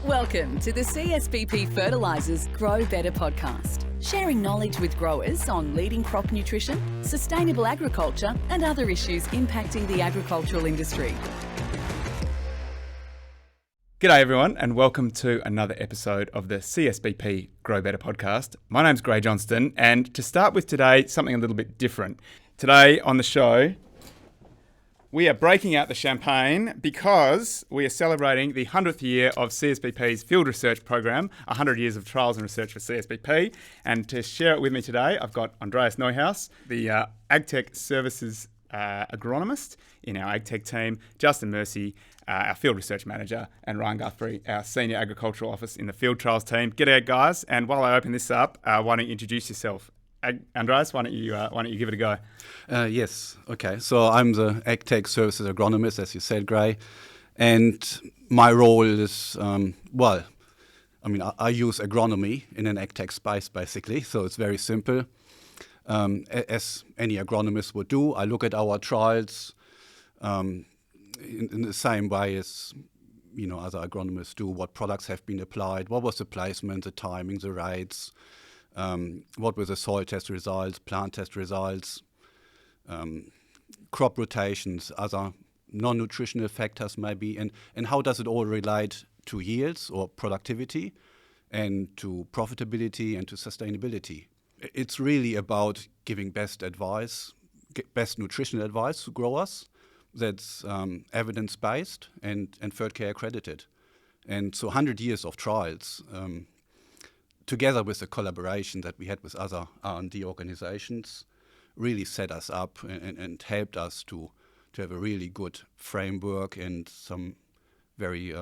Welcome to the CSBP Fertilisers Grow Better podcast, sharing knowledge with growers on leading crop nutrition, sustainable agriculture and other issues impacting the agricultural industry. G'day everyone and welcome to another episode of the CSBP Grow Better podcast. My name's Grey Johnston, and to start with today, something a little bit different. Today on the show, we are breaking out the champagne because we are celebrating the 100th year of CSBP's field research program, 100 years of trials and research for CSBP. And to share it with me today, I've got Andreas Neuhaus, the Agtech Services Agronomist in our Agtech team, Justin Mercy, our Field Research Manager, and Ryan Guthrie, our Senior Agricultural Officer in the Field Trials team. G'day guys, and while I open this up, why don't you introduce yourself? Andreas, why don't you give it a go? Yes. Okay. So I'm the Agtech Services Agronomist, as you said, Grey, and my role is I use agronomy in an Agtech space basically. So it's very simple. As any agronomist would do, I look at our trials in the same way as other agronomists do. What products have been applied? What was the placement, the timing, the rates? What were the soil test results, plant test results, crop rotations, other non-nutritional factors maybe, and how does it all relate to yields or productivity and to profitability and to sustainability? It's really about giving best nutritional advice to growers that's evidence-based and third care accredited. And so 100 years of trials, together with the collaboration that we had with other R&D organizations, really set us up and helped us to have a really good framework and some very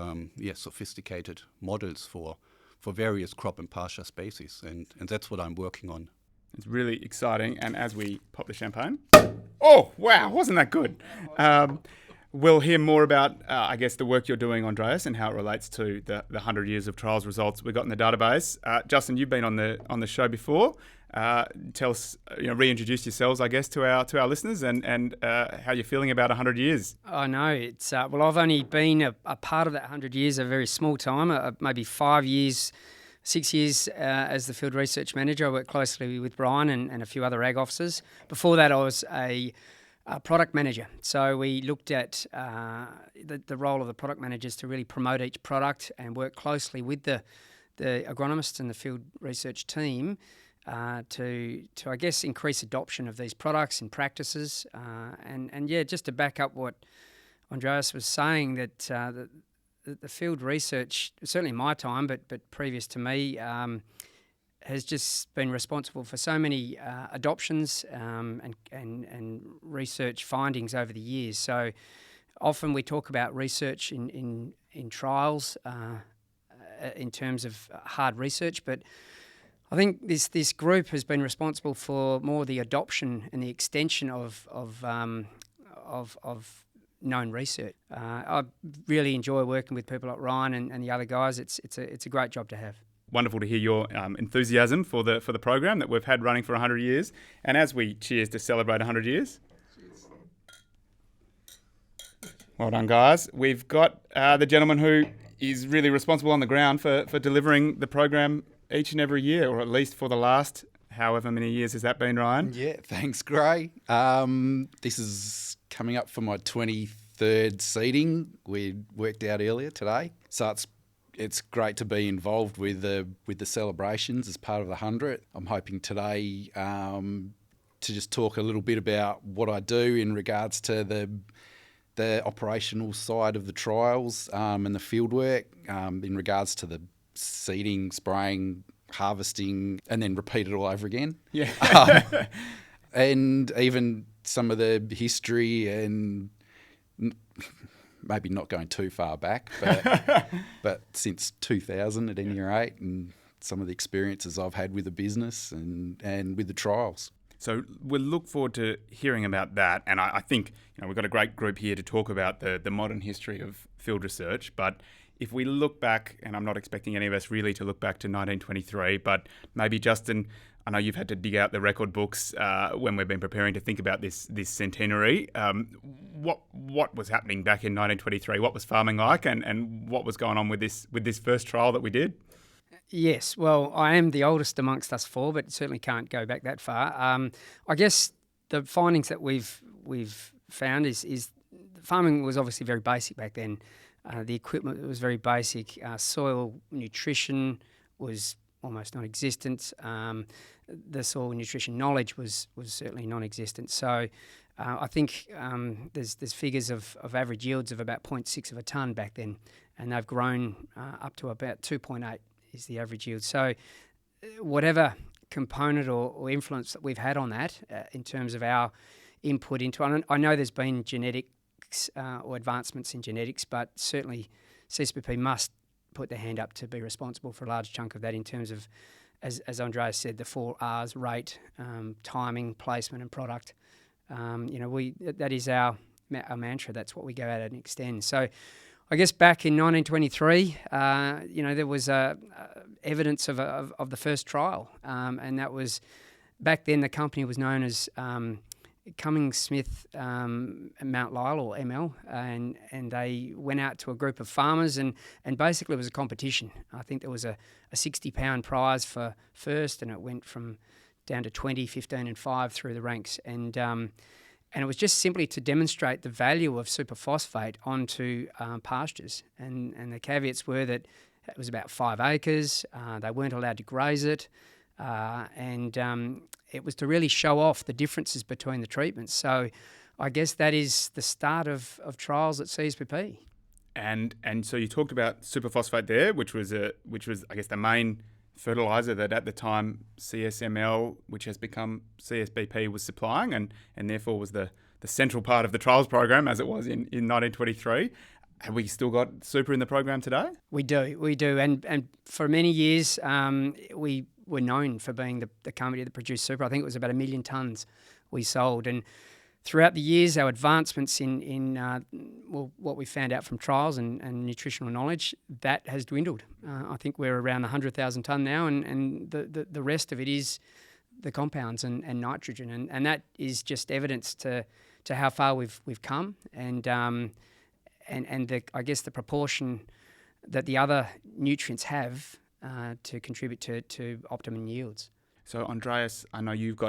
sophisticated models for various crop and pasture species. And that's what I'm working on. It's really exciting. And as we pop the champagne, oh, wow, wasn't that good? We'll hear more about, the work you're doing, Andreas, and how it relates to the 100 years of trials results we've got in the database. Justin, you've been on the show before. Tell us, reintroduce yourselves, I guess, to our listeners and how you're feeling about 100 years. I know it's I've only been a part of that 100 years, a very small time, maybe 5 years. 6 years as the field research manager. I worked closely with Ryan and a few other ag officers. Before that, I was a product manager. So we looked at the role of the product managers to really promote each product and work closely with the agronomists and the field research team to increase adoption of these products and practices. Just to back up what Andreas was saying, that the field research, certainly in my time, but previous to me, has just been responsible for so many adoptions and research findings over the years. So often we talk about research in trials in terms of hard research, but I think this group has been responsible for more the adoption and the extension of known research. I really enjoy working with people like Ryan and the other guys. It's a great job to have. Wonderful to hear your enthusiasm for the program that we've had running for 100 years. And as we cheers to celebrate 100 years. Cheers. Well done, guys. We've got the gentleman who is really responsible on the ground for delivering the program each and every year, or at least for the last however many years has that been, Ryan? Yeah, thanks, Grey. This is coming up for my 23rd seating. We worked out earlier today. So it's great to be involved with the celebrations as part of the 100th. I'm hoping today to just talk a little bit about what I do in regards to the operational side of the trials and the field work in regards to the seeding, spraying, harvesting, and then repeat it all over again. Yeah. And even some of the history and maybe not going too far back, but since 2000 at any rate, and some of the experiences I've had with the business and with the trials. So we'll look forward to hearing about that. And I think we've got a great group here to talk about the modern history of field research. But if we look back, and I'm not expecting any of us really to look back to 1923, but maybe Justin, I know you've had to dig out the record books when we've been preparing to think about this centenary. What was happening back in 1923? What was farming like, and what was going on with this first trial that we did? Yes, well, I am the oldest amongst us four, but certainly can't go back that far. I guess the findings that we've found is farming was obviously very basic back then. The equipment was very basic. Soil nutrition was almost non-existent. The soil nutrition knowledge was certainly non-existent. So I think there's figures of average yields of about 0.6 of a tonne back then, and they've grown up to about 2.8 is the average yield. So whatever component or influence that we've had on that in terms of our input into it, I know there's been genetics or advancements in genetics, but certainly CSBP must put their hand up to be responsible for a large chunk of that in terms of, as Andreas said, the 4 R's: rate, timing, placement and product. That is our mantra. That's what we go out and extend. So I guess back in 1923, there was evidence of the first trial, and that was back then the company was known as Cummings Smith Mount Lyell, or ML, and they went out to a group of farmers and basically it was a competition. I think there was a 60-pound prize for first, and it went from down to 20, 15 and 5 through the ranks, and it was just simply to demonstrate the value of superphosphate onto pastures. And the caveats were that it was about 5 acres, they weren't allowed to graze it, and it was to really show off the differences between the treatments. So I guess that is the start of trials at CSBP. And so you talked about superphosphate there, which was I guess the main fertiliser that at the time CSML, which has become CSBP, was supplying, and therefore was the central part of the trials program as it was in 1923. Have we still got super in the program today? We do, and for many years we were known for being the company that produced super. I think it was about 1 million tonnes we sold, and throughout the years, our advancements in what we found out from trials and nutritional knowledge, that has dwindled. I think we're around 100,000 tonne now, and the rest of it is the compounds and nitrogen, and that is just evidence to how far we've come, and I guess the proportion that the other nutrients have to contribute to optimum yields. So Andreas, I know you've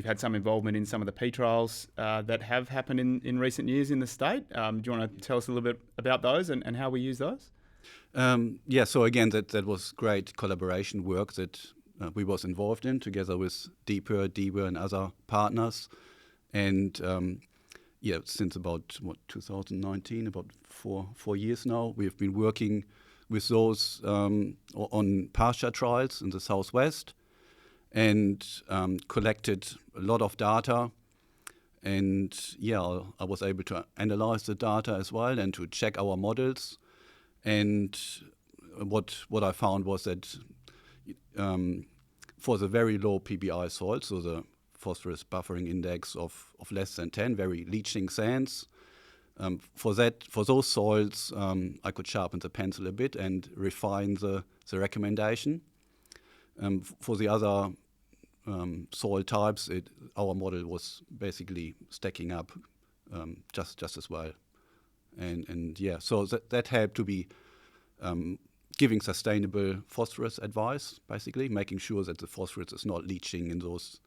had some involvement in some of the P trials that have happened in recent years in the state. Do you want to tell us a little bit about those and how we use those? So again, that was great collaboration work that we was involved in together with DPER and other partners. And since about 2019, about four years now, we've been working with those on pasture trials in the southwest, and collected a lot of data. And I was able to analyze the data as well and to check our models. And what I found was that for the very low PBI soil, so the phosphorus buffering index of less than 10, very leaching sands, for those soils, I could sharpen the pencil a bit and refine the recommendation. For the other soil types, our model was basically stacking up just as well, so that helped to be giving sustainable phosphorus advice, basically making sure that the phosphorus is not leaching in those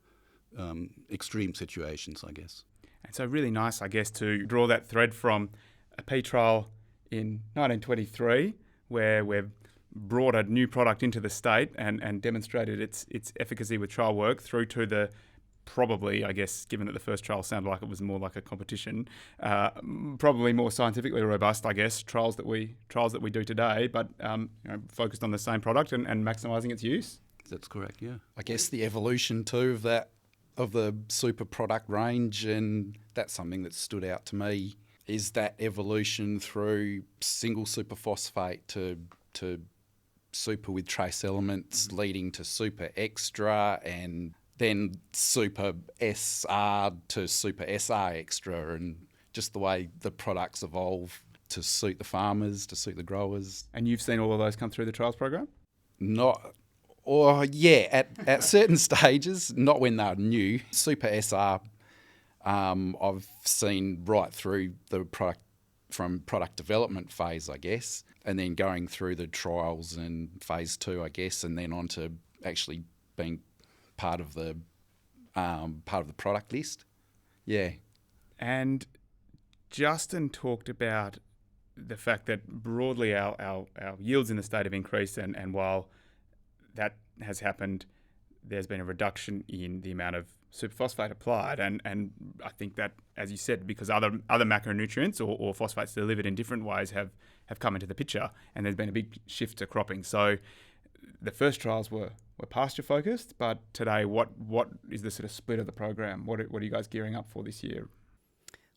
extreme situations, I guess. And so really nice, I guess, to draw that thread from a P trial in 1923, where we've brought a new product into the state and demonstrated its efficacy with trial work, through to the probably, I guess, given that the first trial sounded like it was more like a competition, probably more scientifically robust, I guess, trials that we do today, but focused on the same product and maximising its use. That's correct, yeah. I guess the evolution too of the super product range, and that's something that stood out to me, is that evolution through single superphosphate to super with trace elements, leading to super extra, and then super SR to super SR extra, and just the way the products evolve to suit the farmers, to suit the growers. And you've seen all of those come through the trials program? Not Or yeah, at certain stages, not when they're new. Super SR, I've seen right through the product, from product development phase, I guess, and then going through the trials and phase 2, I guess, and then on to actually being part of the product list. Yeah. And Justin talked about the fact that broadly our yields in the state have increased, and while that has happened, there's been a reduction in the amount of superphosphate applied, and I think that, as you said, because other macronutrients or phosphates delivered in different ways have come into the picture, and there's been a big shift to cropping. So the first trials were pasture focused, but today what is the sort of split of the program? What are you guys gearing up for this year?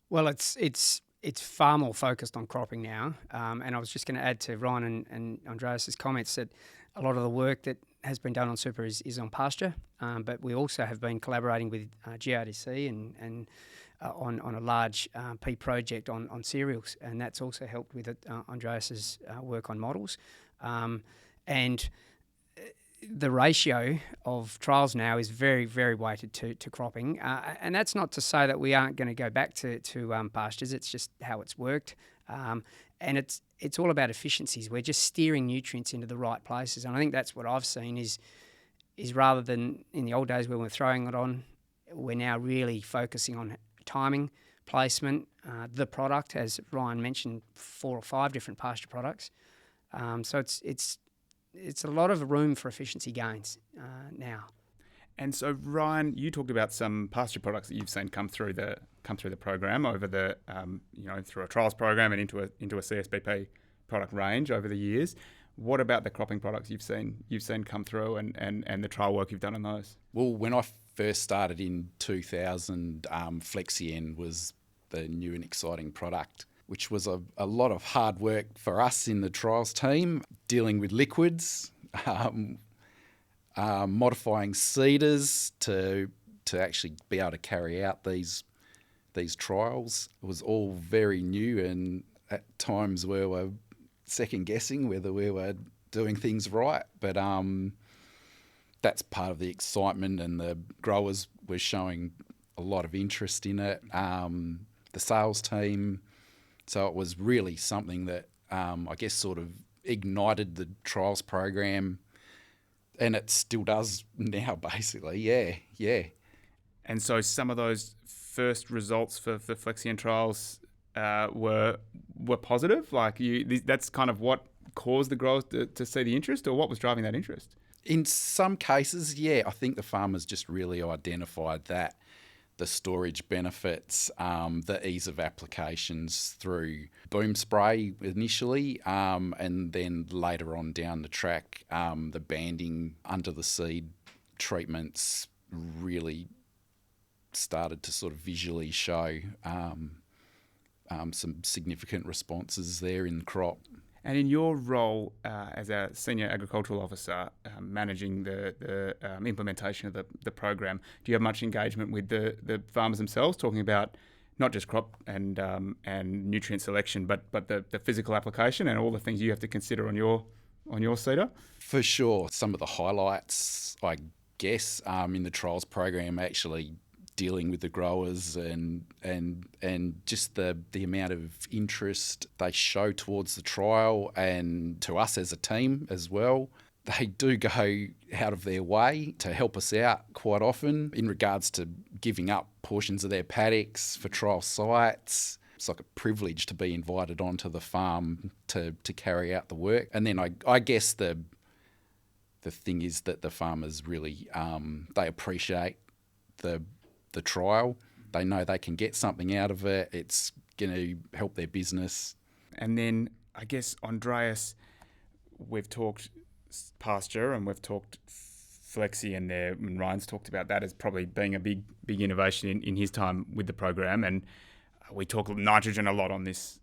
Well, it's far more focused on cropping now, and I was just going to add to Ryan and Andreas' comments that a lot of the work that has been done on super is on pasture, but we also have been collaborating with GRDC and on a large pea project on cereals, and that's also helped with Andreas's work on models. And the ratio of trials now is very, very weighted to cropping, and that's not to say that we aren't going to go back to pastures. It's just how it's worked, and it's all about efficiencies. We're just steering nutrients into the right places, and I think that's what I've seen is rather than in the old days when we're throwing it on, we're now really focusing on timing, placement, the product, as Ryan mentioned, 4 or 5 different pasture products. So it's a lot of room for efficiency gains now. And so, Ryan, you talked about some pasture products that you've seen come through the program over the through a trials program and into a CSBP product range over the years. What about the cropping products you've seen come through and the trial work you've done on those? Well, when I first started in 2000, Flexien was the new and exciting product, which was a lot of hard work for us in the trials team, dealing with liquids, modifying seeders to actually be able to carry out these trials. It was all very new, and at times we were second guessing whether we were doing things right. But that's part of the excitement, and the growers were showing a lot of interest in it. The sales team. So it was really something that I guess sort of ignited the trials program, and it still does now, basically. Yeah. And so some of those first results for Flexien trials were positive. Like that's kind of what caused the growers to see the interest, or what was driving that interest? In some cases, yeah, I think the farmers just really identified that. The storage benefits, the ease of applications through boom spray initially, and then later on down the track, the banding under the seed treatments really started to sort of visually show some significant responses there in the crop. And in your role as a Senior Agricultural Officer, managing the implementation of the program, do you have much engagement with the farmers themselves, talking about not just crop and nutrient selection, but the physical application and all the things you have to consider on your seeder? For sure. Some of the highlights, I guess, in the trials program, actually dealing with the growers and just the amount of interest they show towards the trial, and to us as a team as well. They do go out of their way to help us out quite often in regards to giving up portions of their paddocks for trial sites. It's like a privilege to be invited onto the farm to carry out the work. And then I guess the thing is that the farmers really they appreciate the trial. They know they can get something out of it. It's going to help their business. And then I guess, Andreas, we've talked pasture and we've talked Flexien there, and Ryan's talked about that as probably being a big in his time with the program. And we talk nitrogen a lot on this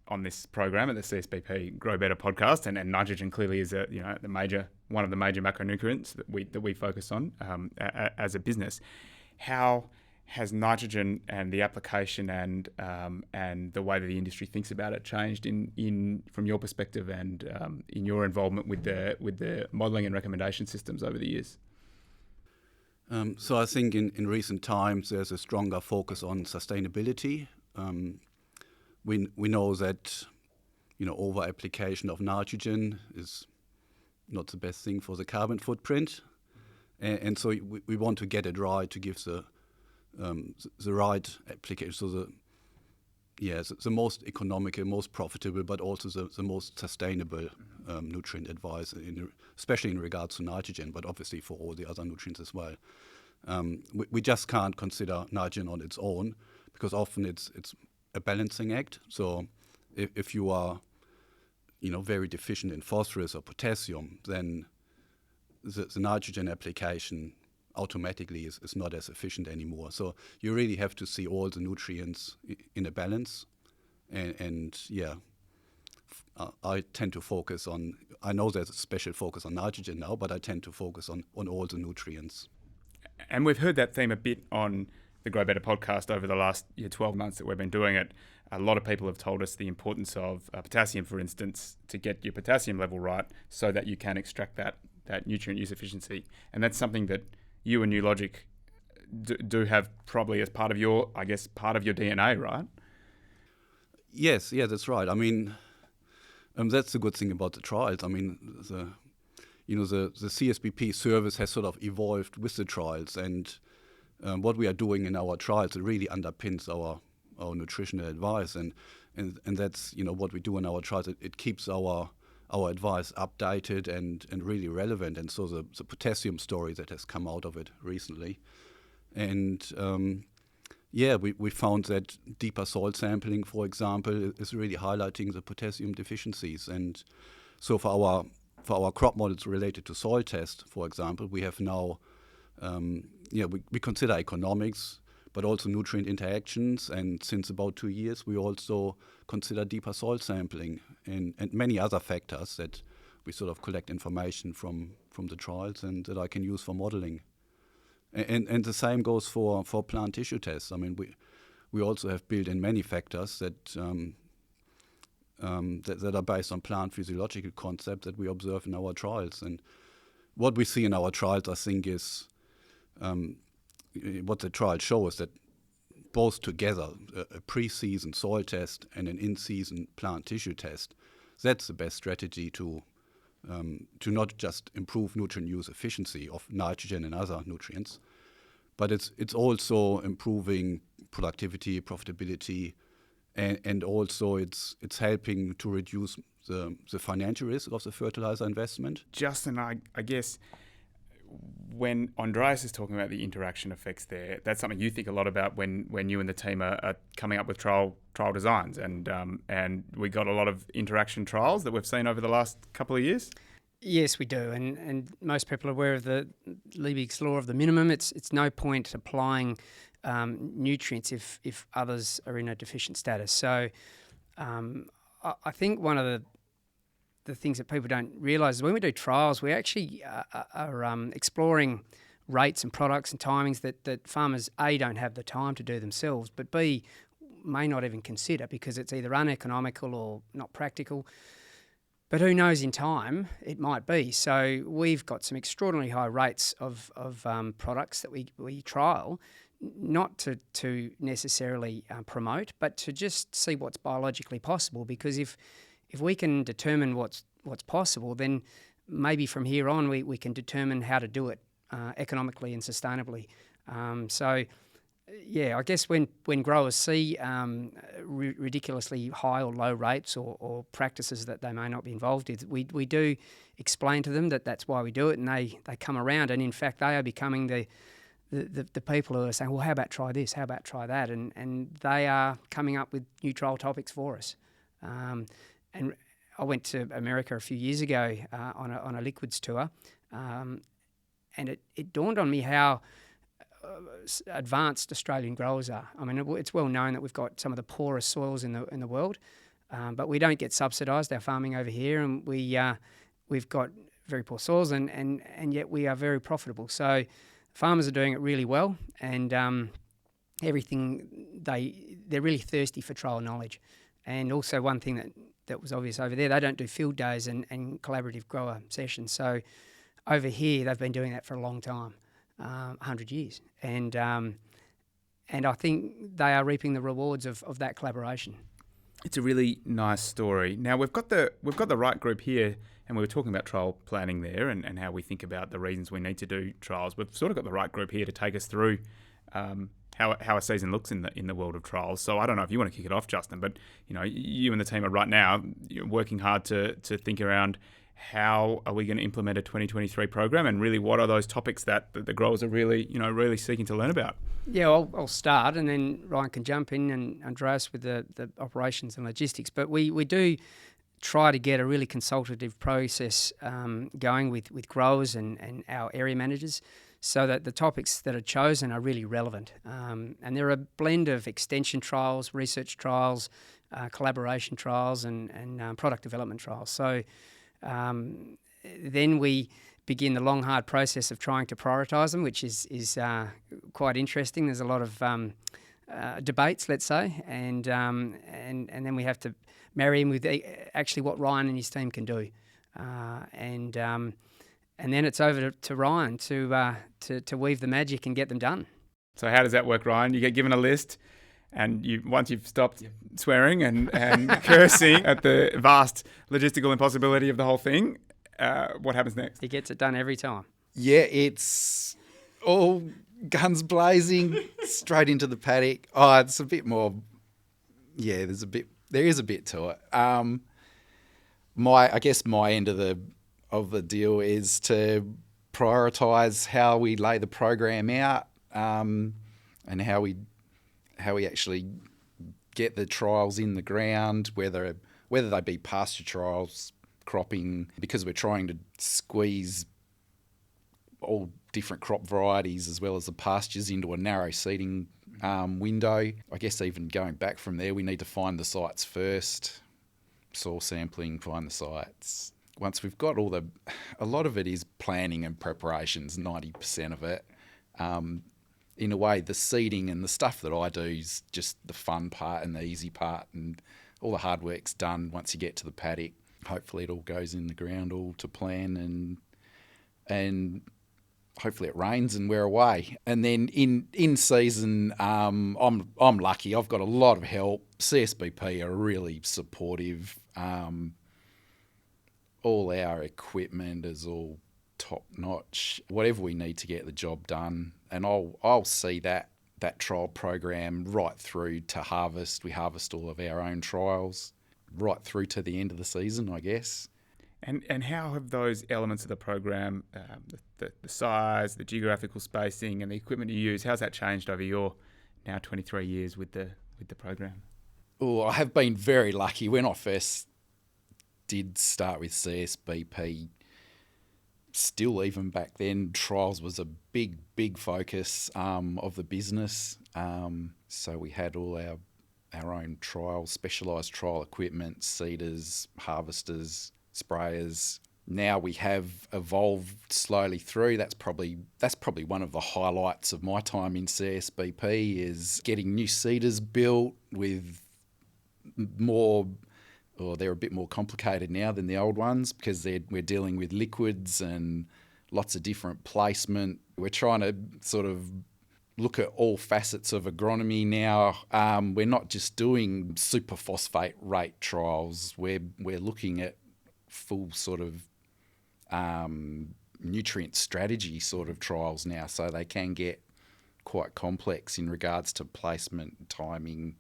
program at the CSBP Grow Better podcast, and nitrogen clearly is one of the major macronutrients that we focus on as a business. How has nitrogen and the application and the way that the industry thinks about it changed in from your perspective and in your involvement with the modelling and recommendation systems over the years? So I think in recent times there's a stronger focus on sustainability. We know that over application of nitrogen is not the best thing for the carbon footprint, and so we want to get it right to give the right application. So the most economical, most profitable, but also the most sustainable nutrient advice, especially in regards to nitrogen, but obviously for all the other nutrients as well. We just can't consider nitrogen on its own because often it's a balancing act. So if you are very deficient in phosphorus or potassium, then the nitrogen application automatically is not as efficient anymore. So you really have to see all the nutrients in a balance. I tend to focus on, I know there's a special focus on nitrogen now, but I tend to focus on all the nutrients. And we've heard that theme a bit on the Grow Better podcast over the last 12 months that we've been doing it. A lot of people have told us the importance of potassium, for instance, to get your potassium level right so that you can extract that nutrient use efficiency. And that's something that you and New Logic do have probably as part of your DNA, right? Yes, that's right. I mean, that's the good thing about the trials. I mean, the CSBP service has sort of evolved with the trials, and what we are doing in our trials, it really underpins our nutritional advice, and that's what we do in our trials. It keeps our advice updated and really relevant, and so the potassium story that has come out of it recently, and we found that deeper soil sampling, for example, is really highlighting the potassium deficiencies, and so for our crop models related to soil test, for example, we have now we consider economics, but also nutrient interactions, and since about 2 years we also consider deeper soil sampling and many other factors that we sort of collect information from the trials and that I can use for modeling. And the same goes for plant tissue tests. I mean, we also have built in many factors that are based on plant physiological concepts that we observe in our trials. And what we see in our trials, I think, is what the trials show is that both together, a pre-season soil test and an in-season plant tissue test, that's the best strategy to not just improve nutrient use efficiency of nitrogen and other nutrients, but it's also improving productivity, profitability, and also it's helping to reduce the financial risk of the fertilizer investment. Justin, I guess when Andreas is talking about the interaction effects there, that's something you think a lot about when you and the team are coming up with trial designs, and we got a lot of interaction trials that we've seen over the last couple of years. Yes, we do, and most people are aware of the Liebig's law of the minimum. It's no point applying nutrients if others are in a deficient status. So I think one of the things that people don't realise is when we do trials, we actually are exploring rates and products and timings that farmers, A, don't have the time to do themselves, but B, may not even consider because it's either uneconomical or not practical. But who knows, in time, it might be. So we've got some extraordinarily high rates of products that we trial, not to necessarily promote, but to just see what's biologically possible. Because if we can determine what's possible, then maybe from here on we can determine how to do it economically and sustainably. I guess when growers see ridiculously high or low rates or practices that they may not be involved with, we do explain to them that that's why we do it, and they come around, and in fact they are becoming the people who are saying, well, how about try this, how about try that, and they are coming up with new trial topics for us. And I went to America a few years ago on a liquids tour, and it dawned on me how advanced Australian growers are. I mean, it's well known that we've got some of the poorest soils in the world, but we don't get subsidised our farming over here, and we've got very poor soils, and yet we are very profitable. So farmers are doing it really well, and everything. They're really thirsty for trial knowledge. And also one thing that was obvious over there, they don't do field days and collaborative grower sessions. So over here, they've been doing that for a long time, 100 years. And I think they are reaping the rewards of that collaboration. It's a really nice story. Now we've got the right group here, and we were talking about trial planning there and how we think about the reasons we need to do trials. We've sort of got the right group here to take us through how a season looks in the world of trials. So I don't know if you want to kick it off, Justin, but you and the team are right now working hard to think around how are we going to implement a 2023 program, and really what are those topics that the growers are really seeking to learn about. Yeah, I'll start, and then Ryan can jump in, and Andreas with the operations and logistics. But we do try to get a really consultative process going with growers and our area managers, so that the topics that are chosen are really relevant. And they're a blend of extension trials, research trials, collaboration trials, and product development trials. So then we begin the long, hard process of trying to prioritise them, which is quite interesting. There's a lot of debates, let's say, and then we have to marry him with actually what Ryan and his team can do, and then it's over to Ryan to weave the magic and get them done. So how does that work, Ryan? You get given a list, and once you've stopped swearing and cursing at the vast logistical impossibility of the whole thing, what happens next? He gets it done every time. Yeah, it's all guns blazing, straight into the paddock. Oh, it's a bit more. Yeah, there is a bit to it. I guess my end of the deal is to prioritise how we lay the program out, and how we actually get the trials in the ground, whether they be pasture trials, cropping, because we're trying to squeeze all different crop varieties as well as the pastures into a narrow seeding window. I guess even going back from there, we need to find the sites first, soil sampling, find the sites. Once we've got a lot of it is planning and preparations, 90% of it. In a way, the seeding and the stuff that I do is just the fun part and the easy part, and all the hard work's done once you get to the paddock. Hopefully it all goes in the ground all to plan, and hopefully it rains and we're away. And then in season, I'm lucky. I've got a lot of help. CSBP are really supportive. All our equipment is all top notch. Whatever we need to get the job done, and I'll see that trial program right through to harvest. We harvest all of our own trials right through to the end of the season, I guess. And how have those elements of the program, the size, the geographical spacing, and the equipment you use, how's that changed over your now 23 years with the program? Oh, I have been very lucky. When I first did start with CSBP, still even back then, trials was a big focus of the business. So we had all our own trials, specialised trial equipment, seeders, harvesters, sprayers. Now we have evolved slowly through. That's probably one of the highlights of my time in CSBP is getting new seeders built with more. Or they're a bit more complicated now than the old ones because we're dealing with liquids and lots of different placement. We're trying to sort of look at all facets of agronomy now. We're not just doing superphosphate rate trials. We're looking at full sort of nutrient strategy sort of trials now, so they can get quite complex in regards to placement, timing,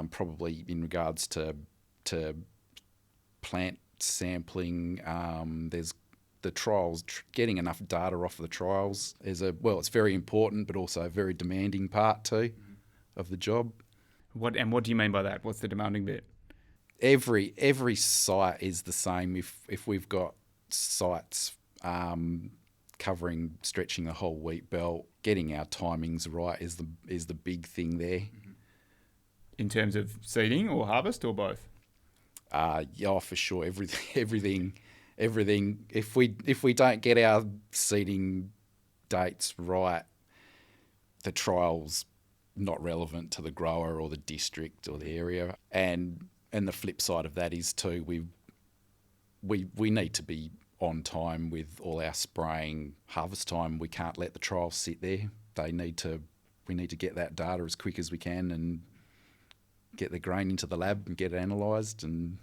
probably in regards to plant sampling. There's the trials, getting enough data off of the trials it's very important, but also a very demanding part too of the job. What do you mean by that? What's the demanding bit? Every site is the same. If we've got sites stretching the whole wheat belt, getting our timings right is the big thing there. In terms of seeding or harvest or both? Yeah, for sure. Everything. If we don't get our seeding dates right, the trial's not relevant to the grower or the district or the area. And the flip side of that is too, we need to be on time with all our spraying. Harvest time, we can't let the trials sit there. We need to get that data as quick as we can and get the grain into the lab and get it analysed. And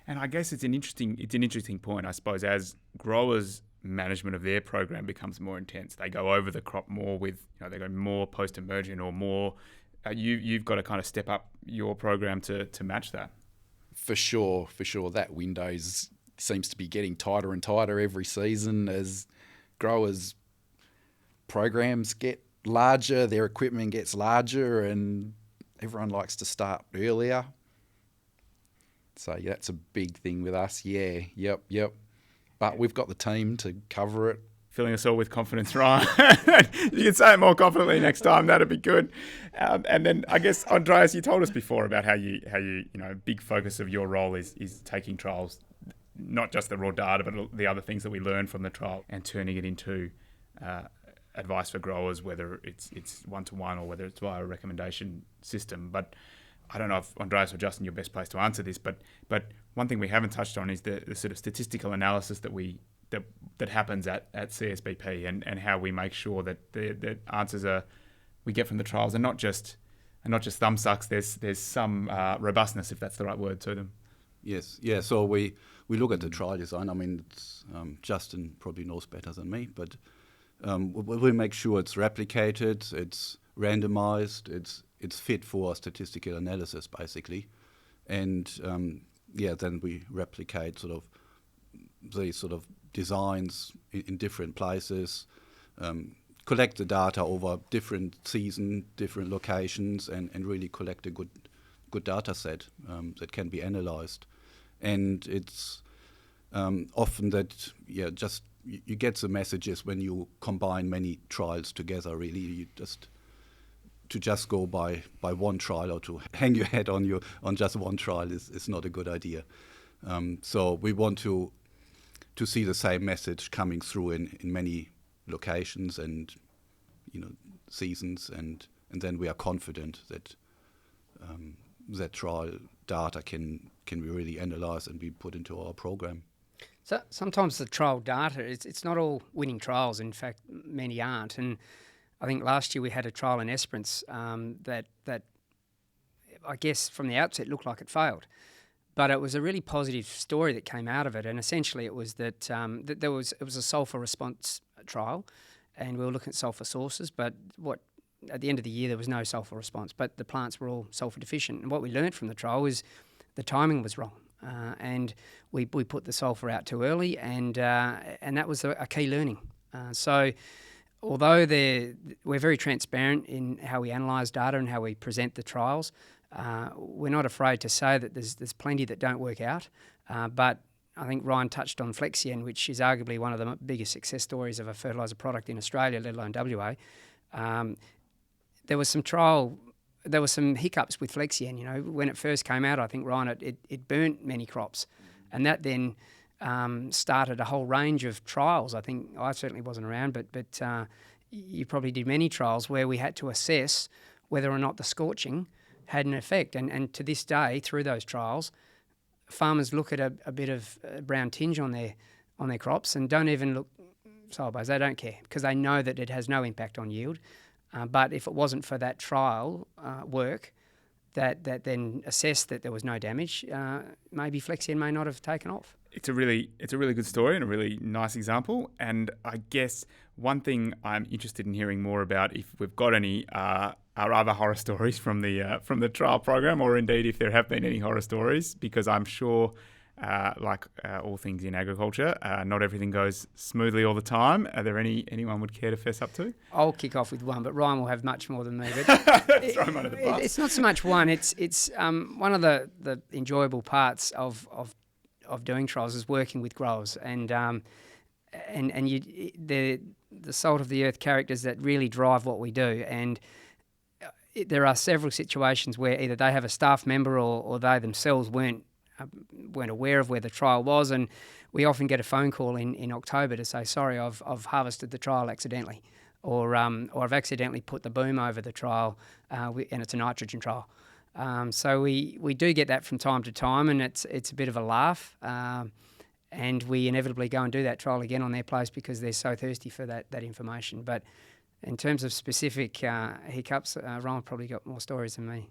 I guess it's an interesting point, I suppose, as growers' management of their program becomes more intense. They go over the crop more with, they go more post-emergent or more. You've got to kind of step up your program to match that. For sure, that window seems to be getting tighter and tighter every season as growers' programs get larger, their equipment gets larger, and everyone likes to start earlier. So that's a big thing with us. Yeah, yep. But we've got the team to cover it. Filling us all with confidence, Ryan. You can say it more confidently next time. That'd be good. And then I guess, Andreas, you told us before about how you big focus of your role is taking trials, not just the raw data, but the other things that we learn from the trial and turning it into advice for growers, whether it's one-to-one or whether it's via a recommendation system. But I don't know if Andreas or Justin, you're best placed to answer this, but one thing we haven't touched on is the sort of statistical analysis that happens at CSBP and how we make sure that the answers we get from the trials are not just thumb sucks. There's some robustness, if that's the right word, to them. Yes, yeah. So we look at the trial design. I mean, Justin probably knows better than me, but we make sure it's replicated, it's randomized, it's fit for statistical analysis, basically, and then we replicate these sort of designs in different places, collect the data over different seasons, different locations, and really collect a good data set that can be analysed. And it's often that you get the messages when you combine many trials together. Really, to just go by one trial or to hang your head on just one trial is not a good idea. So we want to see the same message coming through in many locations and seasons, and then we are confident that that trial data can be really analysed and be put into our program. So sometimes the trial data, it's not all winning trials. In fact, many aren't. And I think last year we had a trial in Esperance that I guess from the outset looked like it failed. But it was a really positive story that came out of it, and essentially it was that it was a sulphur response trial, and we were looking at sulphur sources. But at the end of the year there was no sulphur response, but the plants were all sulphur deficient. And what we learned from the trial was the timing was wrong, and we put the sulphur out too early, and that was a key learning. So although we're very transparent in how we analyse data and how we present the trials, we're not afraid to say that there's plenty that don't work out. But I think Ryan touched on Flexion, which is arguably one of the biggest success stories of a fertiliser product in Australia, let alone WA. There was some hiccups with Flexion. When it first came out, I think, Ryan, it burnt many crops, and that then started a whole range of trials. I think I certainly wasn't around, but you probably did many trials where we had to assess whether or not the scorching had an effect. And to this day, through those trials, farmers look at a bit of brown tinge on their crops and don't even look sideways. They don't care because they know that it has no impact on yield. But if it wasn't for that trial work that then assessed that there was no damage, maybe Flexion may not have taken off. It's a really good story and a really nice example. And I guess one thing I'm interested in hearing more about, if we've got any, are other horror stories from the trial program, or indeed if there have been any horror stories, because I'm sure, like all things in agriculture, not everything goes smoothly all the time. Are there anyone would care to fess up to? I'll kick off with one, but Ryan will have much more than me. But throw him under the bus. It's not so much one. It's one of the enjoyable parts of doing trials is working with growers, and the salt of the earth characters that really drive what we do. And there are several situations where either they have a staff member or they themselves weren't aware of where the trial was, and we often get a phone call in October to say, sorry, I've harvested the trial accidentally. or I've accidentally put the boom over the trial, and it's a nitrogen trial. So we do get that from time to time, and it's a bit of a laugh. And we inevitably go and do that trial again on their place because they're so thirsty for that information. But in terms of specific hiccups, Ryan probably got more stories than me.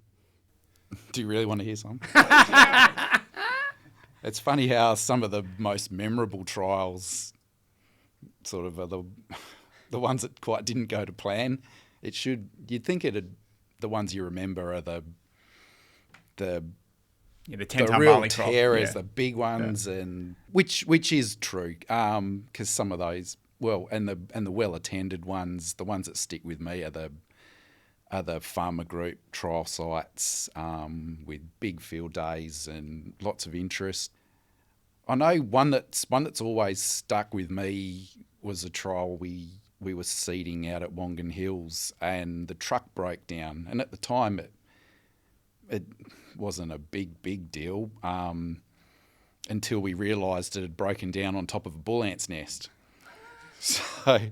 Do you really want to hear some? It's funny how some of the most memorable trials sort of are the ones that quite didn't go to plan. You'd think the ones you remember are the 10-ton real barley crop. terrors, the big ones, and which is true, because some of those, and the well-attended ones, the ones that stick with me are the farmer group trial sites with big field days and lots of interest. I know one that's always stuck with me was a trial we were seeding out at Wongan Hills, and the truck broke down, and at the time it wasn't a big deal until we realised it had broken down on top of a bull ant's nest. So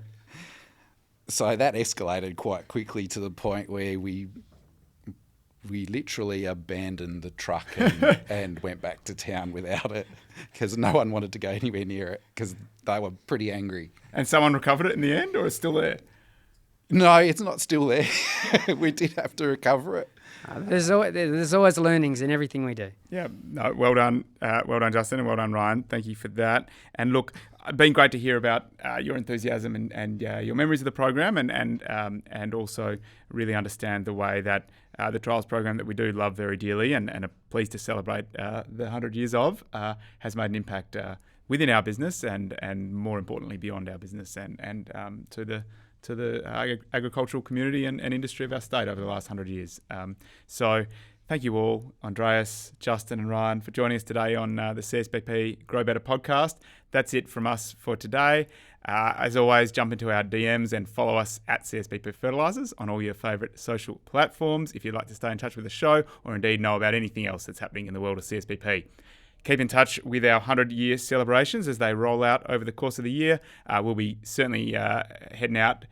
that escalated quite quickly to the point where we literally abandoned the truck and went back to town without it because no one wanted to go anywhere near it because they were pretty angry. And someone recovered it in the end, or it's still there? No, it's not still there. We did have to recover it. There's always learnings in everything we do. Yeah, no, well done, Justin, and well done, Ryan. Thank you for that. And look, it's been great to hear about your enthusiasm and your memories of the program, and also really understand the way that the trials program that we do love very dearly and are pleased to celebrate the 100 years of has made an impact within our business and more importantly beyond our business and to the agricultural community and industry of our state over the last 100 years. So thank you all, Andreas, Justin and Ryan, for joining us today on the CSBP Grow Better podcast. That's it from us for today. As always, jump into our DMs and follow us at CSBP Fertilisers on all your favourite social platforms if you'd like to stay in touch with the show or indeed know about anything else that's happening in the world of CSBP. Keep in touch with our 100-year celebrations as they roll out over the course of the year. We'll be certainly heading out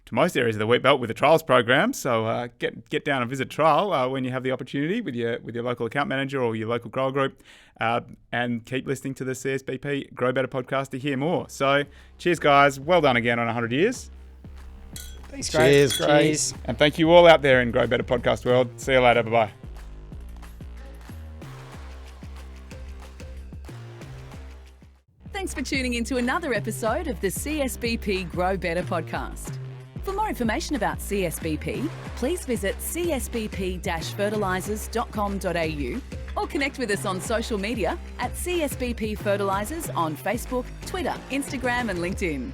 to most areas of the wheat belt with the trials program. So get down and visit trial when you have the opportunity with your local account manager or your local grower group, and keep listening to the CSBP Grow Better podcast to hear more. So cheers, guys. Well done again on 100 years. Thanks, Cheers, Cheers. And thank you all out there in Grow Better podcast world. See you later. Bye-bye. Thanks for tuning in to another episode of the CSBP Grow Better podcast. For more information about CSBP, please visit csbp-fertilisers.com.au or connect with us on social media at CSBP Fertilisers on Facebook, Twitter, Instagram and LinkedIn.